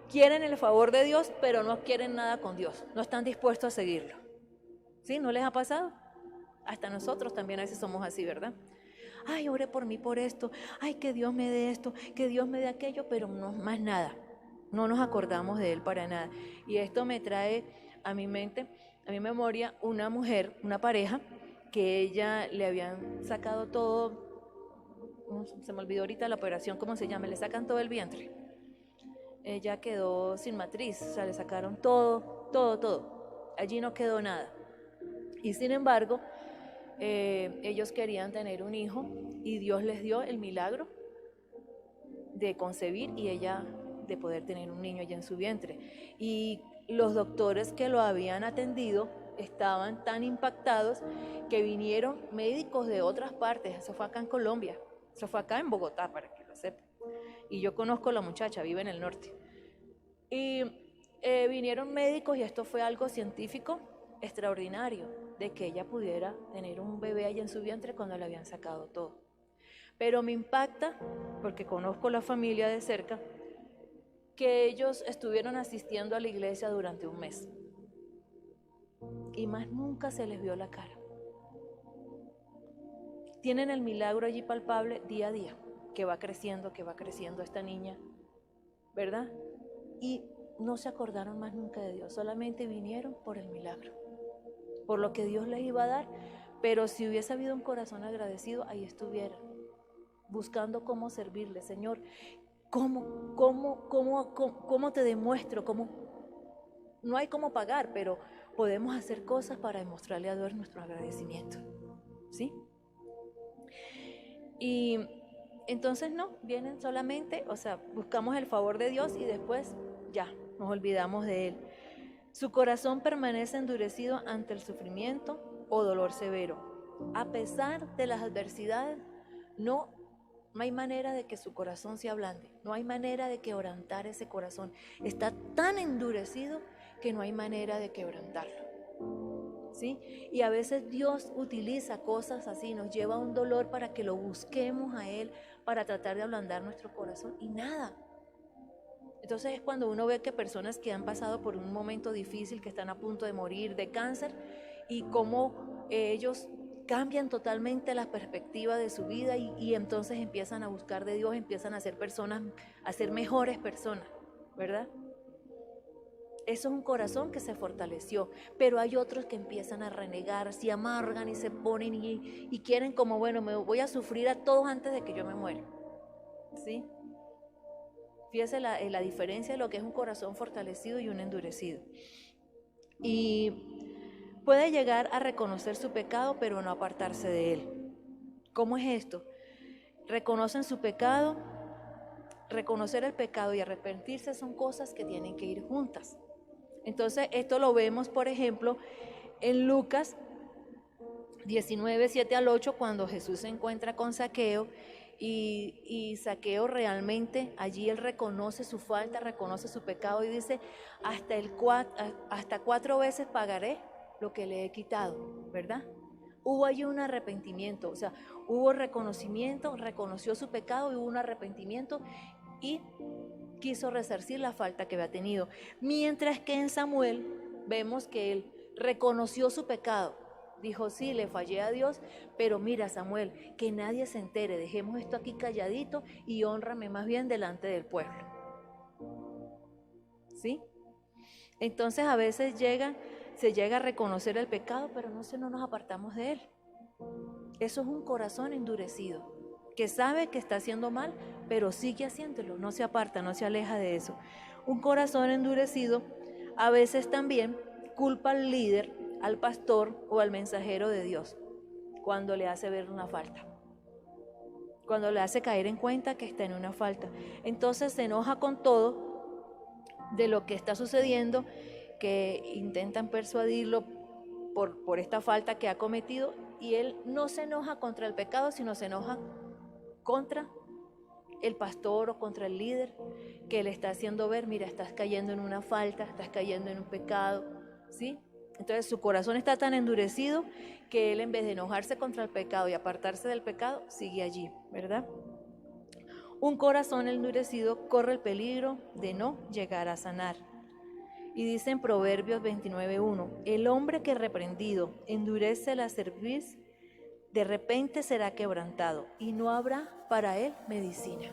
quieren el favor de Dios, pero no quieren nada con Dios, no están dispuestos a seguirlo. ¿Sí? ¿No les ha pasado? Hasta nosotros también a veces somos así, ¿verdad? Ay, ore por mí por esto, ay, que Dios me dé esto, que Dios me dé aquello, pero no más nada, no nos acordamos de Él para nada. Y esto me trae a mi mente, a mi memoria, una mujer, una pareja, que ella le habían sacado todo, se me olvidó ahorita la operación, ¿cómo se llama? Le sacan todo el vientre. Ella quedó sin matriz, o sea, le sacaron todo. Allí no quedó nada. Y sin embargo, ellos querían tener un hijo y Dios les dio el milagro de concebir y ella de poder tener un niño allá en su vientre. Y los doctores que lo habían atendido estaban tan impactados que vinieron médicos de otras partes. Eso fue acá en Colombia, eso fue acá en Bogotá, para que lo sepan. Y yo conozco a la muchacha, vive en el norte. Y vinieron médicos y esto fue algo científico extraordinario, de que ella pudiera tener un bebé allá en su vientre cuando le habían sacado todo. Pero me impacta, porque conozco la familia de cerca, que ellos estuvieron asistiendo a la iglesia durante un mes y más nunca se les vio la cara. Tienen el milagro allí palpable día a día, que va creciendo esta niña, ¿verdad? Y no se acordaron más nunca de Dios, solamente vinieron por el milagro, por lo que Dios les iba a dar. Pero si hubiese habido un corazón agradecido, ahí estuvieran, buscando cómo servirle. Señor, ¿cómo te demuestro? No hay cómo pagar, pero podemos hacer cosas para demostrarle a Dios nuestro agradecimiento, ¿sí? Y entonces no, vienen solamente, o sea, buscamos el favor de Dios y después ya, nos olvidamos de Él. Su corazón permanece endurecido ante el sufrimiento o dolor severo. A pesar de las adversidades, no hay manera de que su corazón se ablande, no hay manera de quebrantar ese corazón. Está tan endurecido que no hay manera de quebrantarlo. ¿Sí? Y a veces Dios utiliza cosas así, nos lleva a un dolor para que lo busquemos a Él, para tratar de ablandar nuestro corazón y nada. Entonces es cuando uno ve que personas que han pasado por un momento difícil, que están a punto de morir de cáncer, y cómo ellos cambian totalmente la perspectiva de su vida y entonces empiezan a buscar de Dios, empiezan a ser personas, a ser mejores personas, ¿verdad? Eso es un corazón que se fortaleció, pero hay otros que empiezan a renegar, se amargan y se ponen y quieren como, bueno, me voy a sufrir a todos antes de que yo me muera, ¿sí? Fíjese la diferencia de lo que es un corazón fortalecido y un endurecido. Y puede llegar a reconocer su pecado, pero no apartarse de él. ¿Cómo es esto? Reconocen su pecado, reconocer el pecado y arrepentirse son cosas que tienen que ir juntas. Entonces, esto lo vemos, por ejemplo, en Lucas 19, 7 al 8, cuando Jesús se encuentra con Zaqueo y Zaqueo realmente allí él reconoce su falta, reconoce su pecado y dice, hasta 4 veces pagaré lo que le he quitado, ¿verdad? Hubo allí un arrepentimiento, o sea, hubo reconocimiento, reconoció su pecado y hubo un arrepentimiento y quiso resarcir la falta que había tenido. Mientras que en Samuel vemos que él reconoció su pecado. Dijo, sí, le fallé a Dios, pero mira, Samuel, que nadie se entere, dejemos esto aquí calladito y hónrame más bien delante del pueblo. ¿Sí? Entonces a veces se llega a reconocer el pecado, pero no nos apartamos de él. Eso es un corazón endurecido, que sabe que está haciendo mal, pero sigue haciéndolo, no se aparta, no se aleja de eso. Un corazón endurecido a veces también culpa al líder, al pastor o al mensajero de Dios cuando le hace ver una falta, cuando le hace caer en cuenta que está en una falta. Entonces se enoja con todo de lo que está sucediendo, que intentan persuadirlo por esta falta que ha cometido, y él no se enoja contra el pecado, sino se enoja contra el pastor o contra el líder que le está haciendo ver, mira, estás cayendo en una falta, estás cayendo en un pecado, ¿sí? Entonces su corazón está tan endurecido que él, en vez de enojarse contra el pecado y apartarse del pecado, sigue allí, ¿verdad? Un corazón endurecido corre el peligro de no llegar a sanar. Y dice en Proverbios 29:1, el hombre que reprendido endurece la cerviz, de repente será quebrantado y no habrá para él medicina.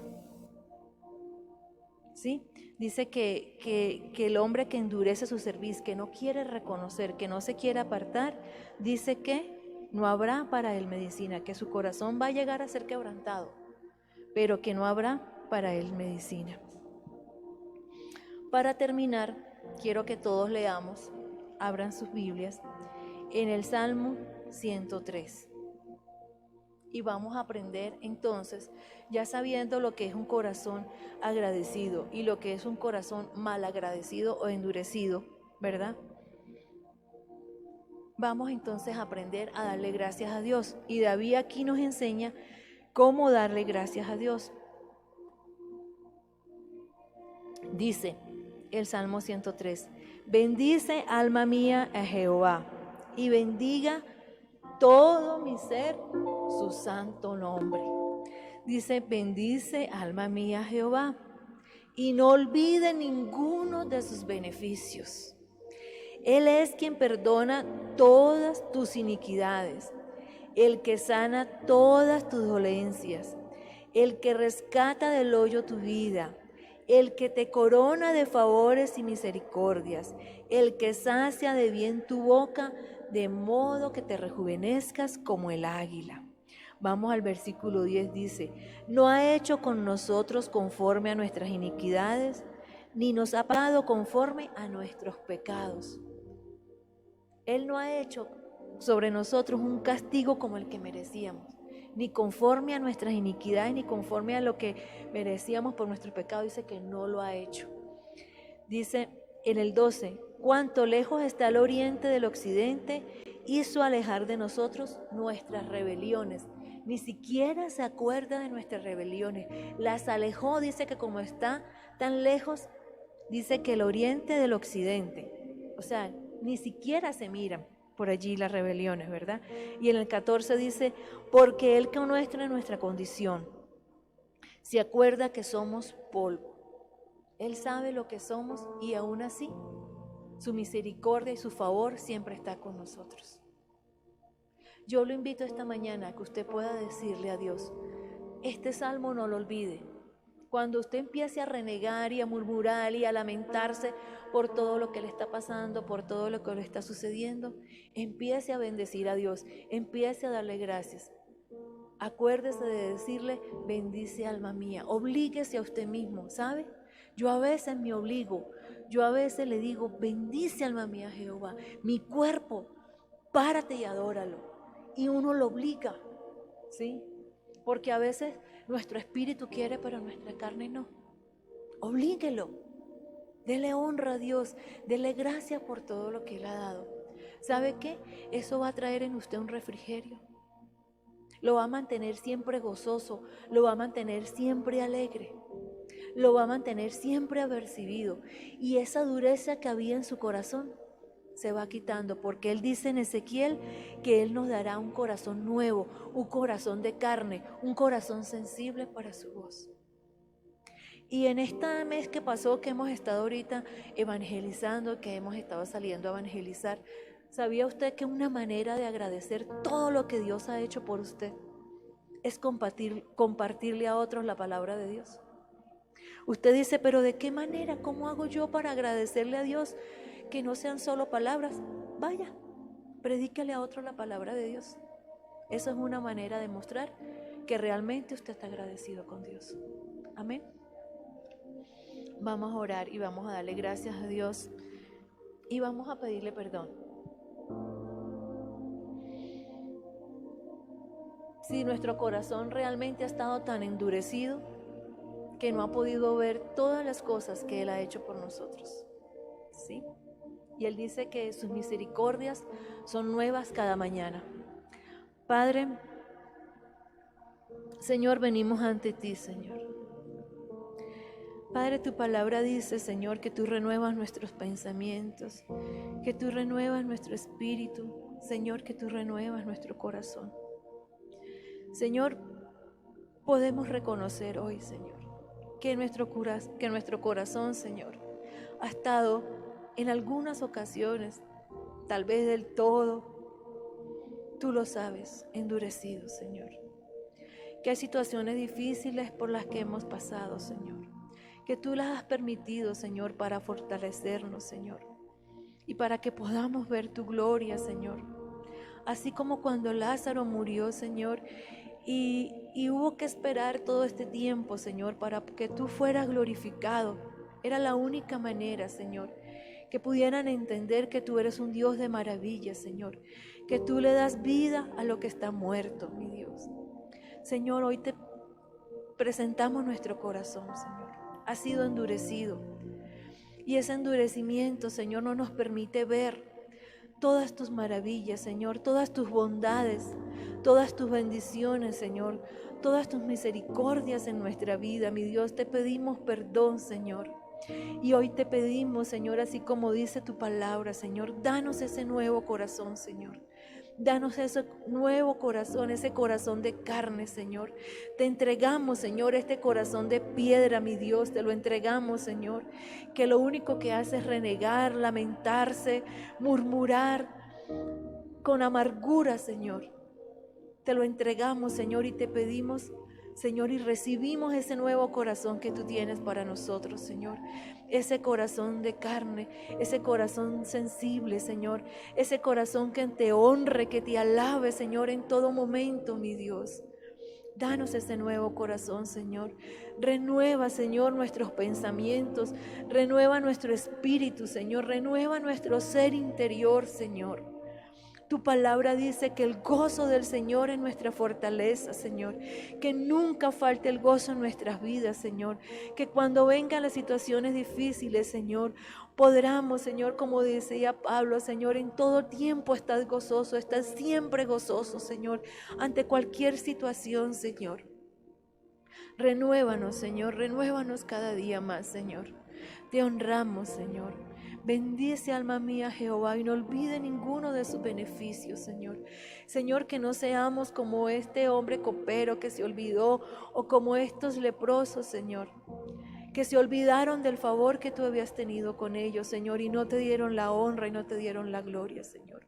¿Sí? Dice que el hombre que endurece su cerviz, que no quiere reconocer, que no se quiere apartar, dice que no habrá para él medicina, que su corazón va a llegar a ser quebrantado, pero que no habrá para él medicina. Para terminar, quiero que todos leamos, abran sus Biblias, en el Salmo 103. Y vamos a aprender entonces, ya sabiendo lo que es un corazón agradecido y lo que es un corazón mal agradecido o endurecido, ¿verdad? Vamos entonces a aprender a darle gracias a Dios. Y David aquí nos enseña cómo darle gracias a Dios. Dice el Salmo 103, bendice alma mía a Jehová y bendiga todo mi ser su santo nombre. Dice, bendice alma mía a Jehová y no olvide ninguno de sus beneficios. Él es quien perdona todas tus iniquidades, el que sana todas tus dolencias, el que rescata del hoyo tu vida, el que te corona de favores y misericordias, el que sacia de bien tu boca, de modo que te rejuvenezcas como el águila. Vamos al versículo 10, dice, no ha hecho con nosotros conforme a nuestras iniquidades, ni nos ha pagado conforme a nuestros pecados. Él no ha hecho sobre nosotros un castigo como el que merecíamos, ni conforme a nuestras iniquidades, ni conforme a lo que merecíamos por nuestro pecado. Dice que no lo ha hecho. Dice en el 12, cuánto lejos está el oriente del occidente, hizo alejar de nosotros nuestras rebeliones. Ni siquiera se acuerda de nuestras rebeliones, las alejó. Dice que como está tan lejos, dice que el oriente del occidente, o sea, ni siquiera se miran por allí las rebeliones, ¿verdad? Y en el 14 dice, porque Él conoce nuestra condición, se acuerda que somos polvo. Él sabe lo que somos y aún así su misericordia y su favor siempre está con nosotros. Yo lo invito esta mañana a que usted pueda decirle a Dios, este salmo no lo olvide. Cuando usted empiece a renegar y a murmurar y a lamentarse por todo lo que le está pasando, por todo lo que le está sucediendo, empiece a bendecir a Dios, empiece a darle gracias. Acuérdese de decirle, bendice alma mía, oblíguese a usted mismo, ¿sabe? Yo a veces me obligo, yo a veces le digo, bendice alma mía Jehová, mi cuerpo, párate y adóralo. Y uno lo obliga, ¿sí? Porque a veces nuestro espíritu quiere, pero nuestra carne no. Oblíguelo. Dele honra a Dios, dele gracias por todo lo que Él ha dado. ¿Sabe qué? Eso va a traer en usted un refrigerio. Lo va a mantener siempre gozoso, lo va a mantener siempre alegre, lo va a mantener siempre apercibido. Y esa dureza que había en su corazón se va quitando, porque Él dice en Ezequiel que Él nos dará un corazón nuevo, un corazón de carne, un corazón sensible para su voz. Y en este mes que pasó, que hemos estado ahorita evangelizando, que hemos estado saliendo a evangelizar, ¿sabía usted que una manera de agradecer todo lo que Dios ha hecho por usted es compartirle a otros la palabra de Dios? Usted dice, pero ¿de qué manera? ¿Cómo hago yo para agradecerle a Dios? Que no sean solo palabras. Vaya, predíquele a otros la palabra de Dios. Eso es una manera de mostrar que realmente usted está agradecido con Dios. Amén. Vamos a orar y vamos a darle gracias a Dios y vamos a pedirle perdón. Si nuestro corazón realmente ha estado tan endurecido que no ha podido ver todas las cosas que Él ha hecho por nosotros, ¿sí? Y Él dice que sus misericordias son nuevas cada mañana. Padre, Señor, venimos ante ti, Señor. Padre, tu palabra dice, Señor, que tú renuevas nuestros pensamientos, que tú renuevas nuestro espíritu, Señor, que tú renuevas nuestro corazón. Señor, podemos reconocer hoy, Señor, que nuestro corazón, Señor, ha estado en algunas ocasiones, tal vez del todo, tú lo sabes, endurecido, Señor. Que hay situaciones difíciles por las que hemos pasado, Señor, que tú las has permitido, Señor, para fortalecernos, Señor, y para que podamos ver tu gloria, Señor. Así como cuando Lázaro murió, Señor, y hubo que esperar todo este tiempo, Señor, para que tú fueras glorificado. Era la única manera, Señor, que pudieran entender que tú eres un Dios de maravillas, Señor, que tú le das vida a lo que está muerto, mi Dios. Señor, hoy te presentamos nuestro corazón, Señor. Ha sido endurecido. Y ese endurecimiento, Señor, no nos permite ver todas tus maravillas, Señor, todas tus bondades, todas tus bendiciones, Señor, todas tus misericordias en nuestra vida. Mi Dios, te pedimos perdón, Señor. Y hoy te pedimos, Señor, así como dice tu palabra, Señor, danos ese nuevo corazón, Señor. Danos ese nuevo corazón, ese corazón de carne, Señor. Te entregamos, Señor, este corazón de piedra, mi Dios, te lo entregamos, Señor, que lo único que hace es renegar, lamentarse, murmurar con amargura, Señor. Te lo entregamos, Señor, y te pedimos, Señor, y recibimos ese nuevo corazón que tú tienes para nosotros, Señor. Ese corazón de carne, ese corazón sensible, Señor. Ese corazón que te honre, que te alabe, Señor, en todo momento, mi Dios. Danos ese nuevo corazón, Señor. Renueva, Señor, nuestros pensamientos. Renueva nuestro espíritu, Señor. Renueva nuestro ser interior, Señor. Tu palabra dice que el gozo del Señor es nuestra fortaleza, Señor. Que nunca falte el gozo en nuestras vidas, Señor. Que cuando vengan las situaciones difíciles, Señor, podamos, Señor, como decía Pablo, Señor, en todo tiempo estás gozoso, estás siempre gozoso, Señor, ante cualquier situación, Señor. Renuévanos, Señor, renuévanos cada día más, Señor. Te honramos, Señor. Bendice, alma mía, Jehová, y no olvide ninguno de sus beneficios, Señor. Señor, que no seamos como este hombre copero que se olvidó, o como estos leprosos, Señor, que se olvidaron del favor que tú habías tenido con ellos, Señor, y no te dieron la honra y no te dieron la gloria, Señor.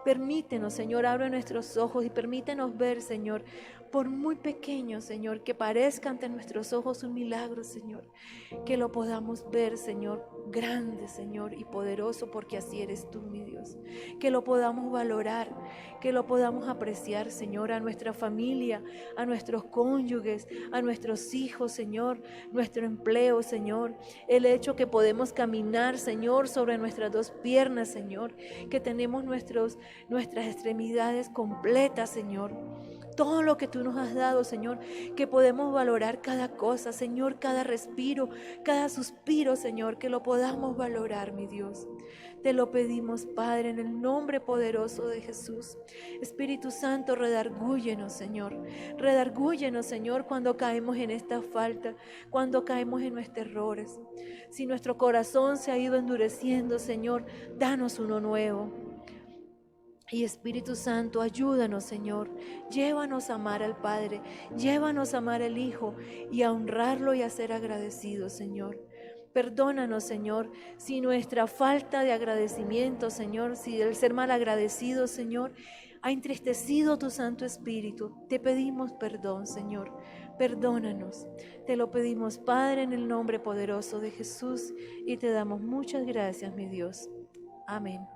Permítenos, Señor, abre nuestros ojos y permítenos ver, Señor, por muy pequeño, Señor, que parezca ante nuestros ojos un milagro, Señor, que lo podamos ver, Señor, grande, Señor, y poderoso, porque así eres tú, mi Dios. Que lo podamos valorar, que lo podamos apreciar, Señor, a nuestra familia, a nuestros cónyuges, a nuestros hijos, Señor, nuestro empleo, Señor, el hecho que podemos caminar, Señor, sobre nuestras dos piernas, Señor, que tenemos nuestras extremidades completas, Señor. Todo lo que tú nos has dado, Señor, que podemos valorar cada cosa, Señor, cada respiro, cada suspiro, Señor, que lo podamos valorar, mi Dios. Te lo pedimos, Padre, en el nombre poderoso de Jesús. Espíritu Santo, redargúyenos, Señor. Redargúyenos, Señor, cuando caemos en esta falta, cuando caemos en nuestros errores. Si nuestro corazón se ha ido endureciendo, Señor, danos uno nuevo. Y Espíritu Santo, ayúdanos, Señor. Llévanos a amar al Padre, llévanos a amar al Hijo y a honrarlo y a ser agradecidos, Señor. Perdónanos, Señor, si nuestra falta de agradecimiento, Señor, si el ser mal agradecido, Señor, ha entristecido tu Santo Espíritu. Te pedimos perdón, Señor. Perdónanos. Te lo pedimos, Padre, en el nombre poderoso de Jesús, y te damos muchas gracias, mi Dios. Amén.